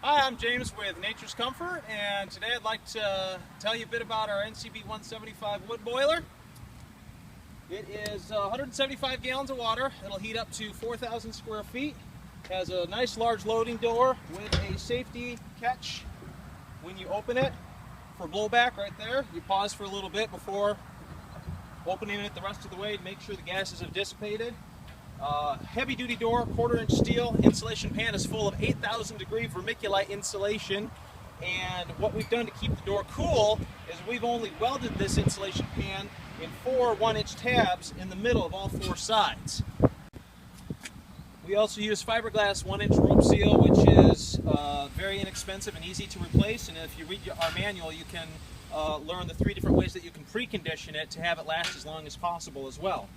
Hi, I'm James with Nature's Comfort, and today I'd like to tell you a bit about our NCB-175 wood boiler. It is 175 gallons of water. It'll heat up to 4,000 square feet. Has a nice large loading door with a safety catch when you open it for blowback right there. You pause for a little bit before opening it the rest of the way to make sure the gases have dissipated. Heavy duty door, 1/4-inch steel. Insulation pan is full of 8,000 degree vermiculite insulation, and what we've done to keep the door cool is we've only welded this insulation pan in 4 1-inch tabs in the middle of all 4 sides. We also use fiberglass 1-inch rope seal, which is very inexpensive and easy to replace, and if you read our manual you can learn the 3 different ways that you can precondition it to have it last as long as possible as well.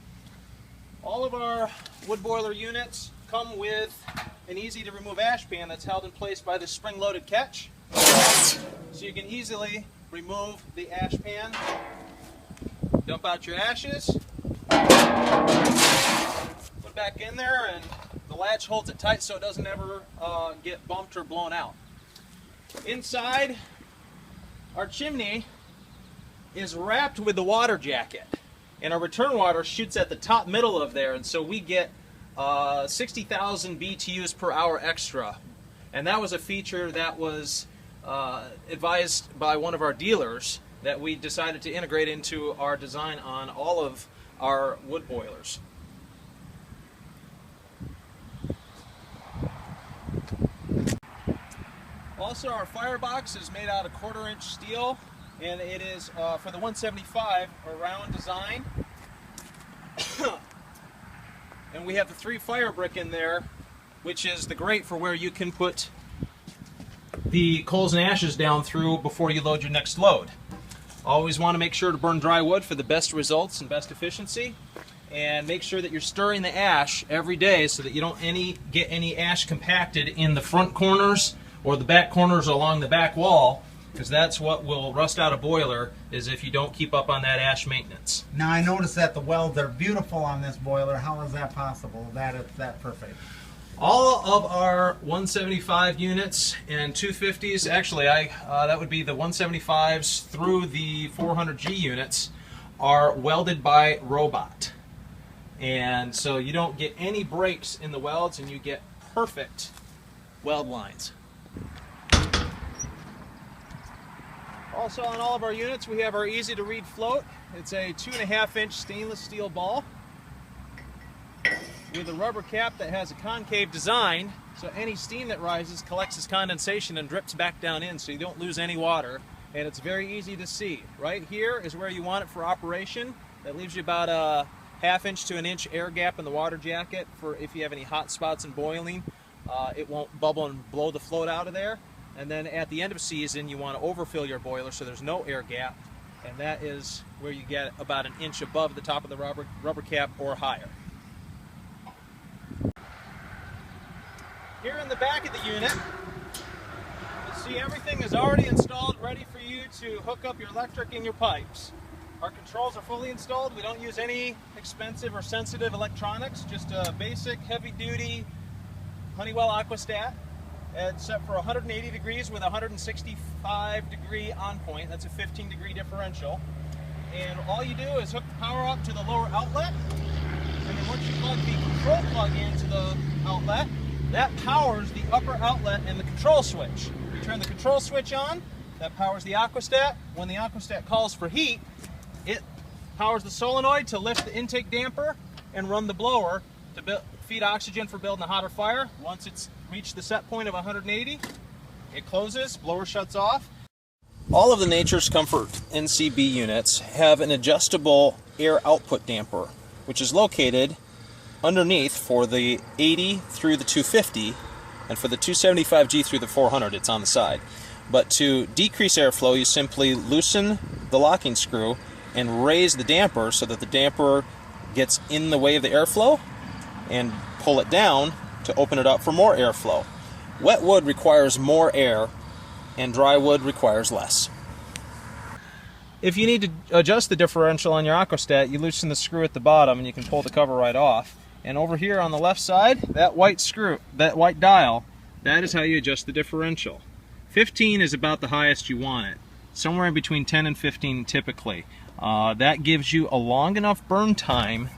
All of our wood boiler units come with an easy to remove ash pan that's held in place by this spring loaded catch. So you can easily remove the ash pan, dump out your ashes, put it back in there, and the latch holds it tight so it doesn't ever get bumped or blown out. Inside, our chimney is wrapped with the water jacket. And our return water shoots at the top middle of there, and so we get 60,000 BTUs per hour extra. And that was a feature that was advised by one of our dealers that we decided to integrate into our design on all of our wood boilers. Also, our firebox is made out of 1/4-inch steel, and it is, for the 175, a round design. And we have the 3 fire brick in there, which is the grate for where you can put the coals and ashes down through before you load your next load. Always want to make sure to burn dry wood for the best results and best efficiency, and make sure that you're stirring the ash every day so that you don't get any ash compacted in the front corners or the back corners along the back wall, because that's what will rust out a boiler, is if you don't keep up on that ash maintenance. Now I noticed that the welds are beautiful on this boiler. How is that possible? That it's that perfect? All of our 175 units and 250s, actually that would be the 175s through the 400G units, are welded by robot. And so you don't get any breaks in the welds, and you get perfect weld lines. Also, on all of our units, we have our easy to read float. It's a 2.5-inch stainless steel ball with a rubber cap that has a concave design, so any steam that rises collects as condensation and drips back down in, so you don't lose any water. And it's very easy to see. Right here is where you want it for operation. That leaves you about a 1/2 to 1 inch air gap in the water jacket for if you have any hot spots in boiling. It won't bubble and blow the float out of there. And then at the end of season, you want to overfill your boiler so there's no air gap, and that is where you get about 1 inch above the top of the rubber cap or higher. Here in the back of the unit, you see everything is already installed, ready for you to hook up your electric and your pipes. Our controls are fully installed. We don't use any expensive or sensitive electronics, just a basic heavy-duty Honeywell Aquastat. It's set for 180 degrees with a 165 degree on point. That's a 15-degree differential. And all you do is hook the power up to the lower outlet, and then once you plug the control plug into the outlet, that powers the upper outlet and the control switch. You turn the control switch on, that powers the Aquastat. When the Aquastat calls for heat, it powers the solenoid to lift the intake damper and run the blower to feed oxygen for building a hotter fire. Once it's reached the set point of 180, it closes, blower shuts off. All of the Nature's Comfort NCB units have an adjustable air output damper, which is located underneath for the 80 through the 250, and for the 275G through the 400, it's on the side. But to decrease airflow, you simply loosen the locking screw and raise the damper so that the damper gets in the way of the airflow, and pull it down to open it up for more airflow. Wet wood requires more air, and dry wood requires less. If you need to adjust the differential on your Aquastat, you loosen the screw at the bottom and you can pull the cover right off. And over here on the left side, that white screw, that white dial, that is how you adjust the differential. 15 is about the highest you want it. Somewhere in between 10 and 15 typically. That gives you a long enough burn time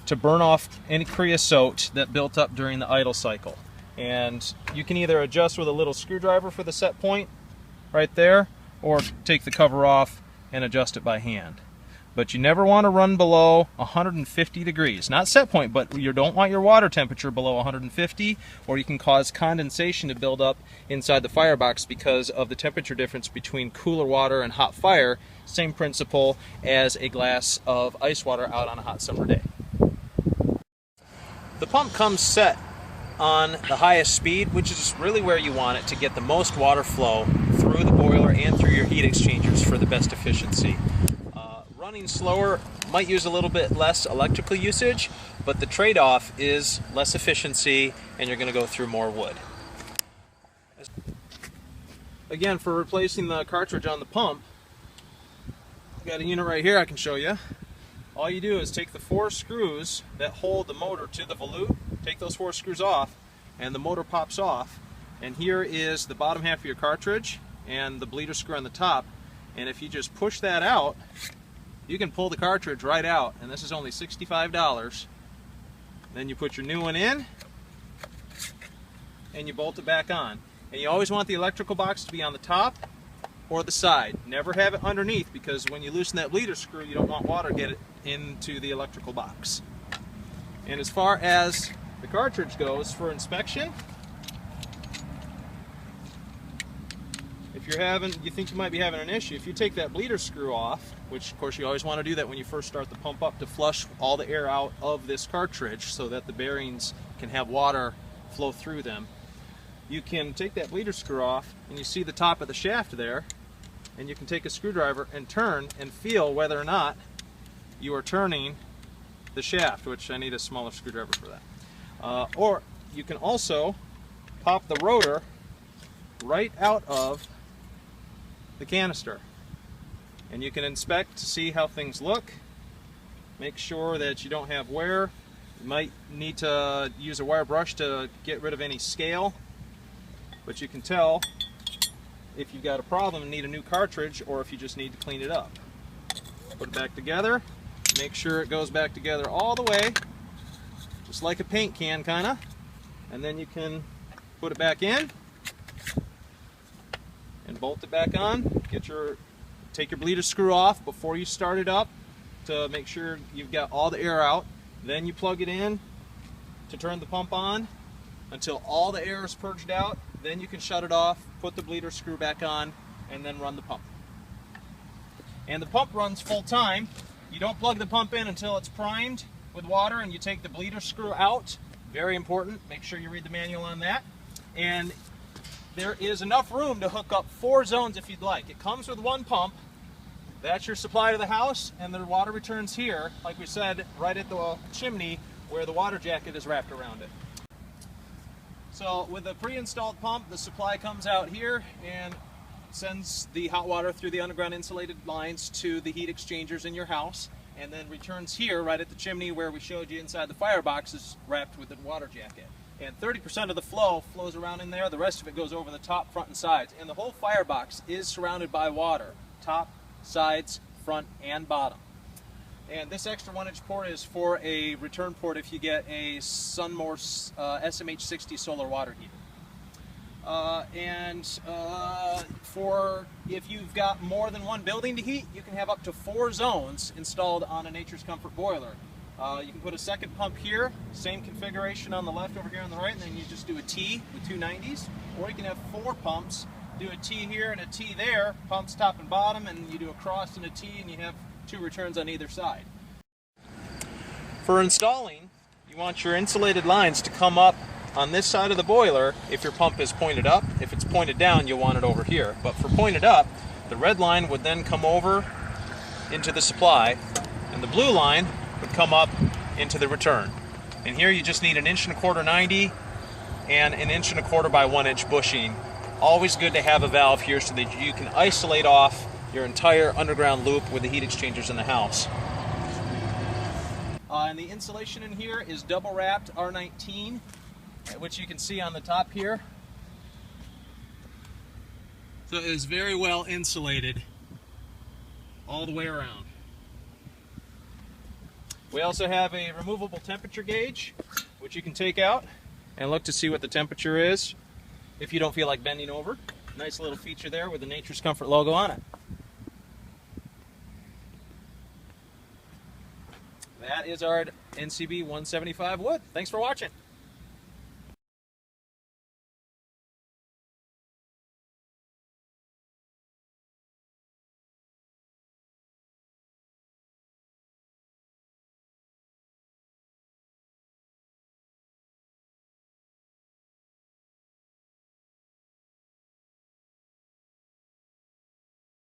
to burn off any creosote that built up during the idle cycle. And you can either adjust with a little screwdriver for the set point right there, or take the cover off and adjust it by hand. But you never want to run below 150 degrees. Not set point, but you don't want your water temperature below 150, or you can cause condensation to build up inside the firebox because of the temperature difference between cooler water and hot fire. Same principle as a glass of ice water out on a hot summer day. The pump comes set on the highest speed, which is really where you want it to get the most water flow through the boiler and through your heat exchangers for the best efficiency. Running slower might use a little bit less electrical usage, but the trade-off is less efficiency and you're going to go through more wood. Again, for replacing the cartridge on the pump, I've got a unit right here I can show you. All you do is take the 4 screws that hold the motor to the volute, take those 4 screws off, and the motor pops off. And here is the bottom half of your cartridge and the bleeder screw on the top. And if you just push that out, you can pull the cartridge right out, and this is only $65. Then you put your new one in, and you bolt it back on. And you always want the electrical box to be on the top or the side. Never have it underneath, because when you loosen that bleeder screw, you don't want water to get it into the electrical box. And as far as the cartridge goes for inspection, if you think you might be having an issue, if you take that bleeder screw off, which of course you always want to do that when you first start the pump up to flush all the air out of this cartridge so that the bearings can have water flow through them, you can take that bleeder screw off and you see the top of the shaft there, and you can take a screwdriver and turn and feel whether or not you are turning the shaft, which I need a smaller screwdriver for that. Or you can also pop the rotor right out of the canister, and you can inspect to see how things look. Make sure that you don't have wear. You might need to use a wire brush to get rid of any scale, but you can tell if you've got a problem and need a new cartridge, or if you just need to clean it up. Put it back together, make sure it goes back together all the way, just like a paint can kinda, and then you can put it back in and bolt it back on. Take your bleeder screw off before you start it up to make sure you've got all the air out. Then you plug it in to turn the pump on until all the air is purged out. Then you can shut it off, put the bleeder screw back on, and then run the pump. And the pump runs full time. You don't plug the pump in until it's primed with water, and you take the bleeder screw out. Very important. Make sure you read the manual on that. And there is enough room to hook up 4 zones if you'd like. It comes with 1 pump. That's your supply to the house, and the water returns here, like we said, right at the chimney where the water jacket is wrapped around it. So with a pre-installed pump, the supply comes out here and sends the hot water through the underground insulated lines to the heat exchangers in your house, and then returns here right at the chimney where we showed you inside the firebox is wrapped with the water jacket. And 30% of the flow flows around in there. The rest of it goes over the top, front, and sides. And the whole firebox is surrounded by water. Top, sides, front, and bottom. And this extra 1-inch port is for a return port if you get a Sunmorse SMH60 solar water heater. For if you've got more than 1 building to heat, you can have up to 4 zones installed on a Nature's Comfort boiler. You can put a second pump here, same configuration on the left over here on the right, and then you just do a T with 2 90s. Or you can have 4 pumps, do a T here and a T there, pumps top and bottom, and you do a cross and a T, and you have 2 returns on either side. For installing, you want your insulated lines to come up on this side of the boiler if your pump is pointed up. If it's pointed down, you'll want it over here. But for pointed up, the red line would then come over into the supply, and the blue line would come up into the return. And here you just need 1 1/4" 90 and 1 1/4" by 1 inch bushing. Always good to have a valve here so that you can isolate off your entire underground loop with the heat exchangers in the house. And the insulation in here is double wrapped R19. which you can see on the top here. So it is very well insulated all the way around. We also have a removable temperature gauge, which you can take out and look to see what the temperature is if you don't feel like bending over. Nice little feature there with the Nature's Comfort logo on it. That is our NCB-175 wood. Thanks for watching.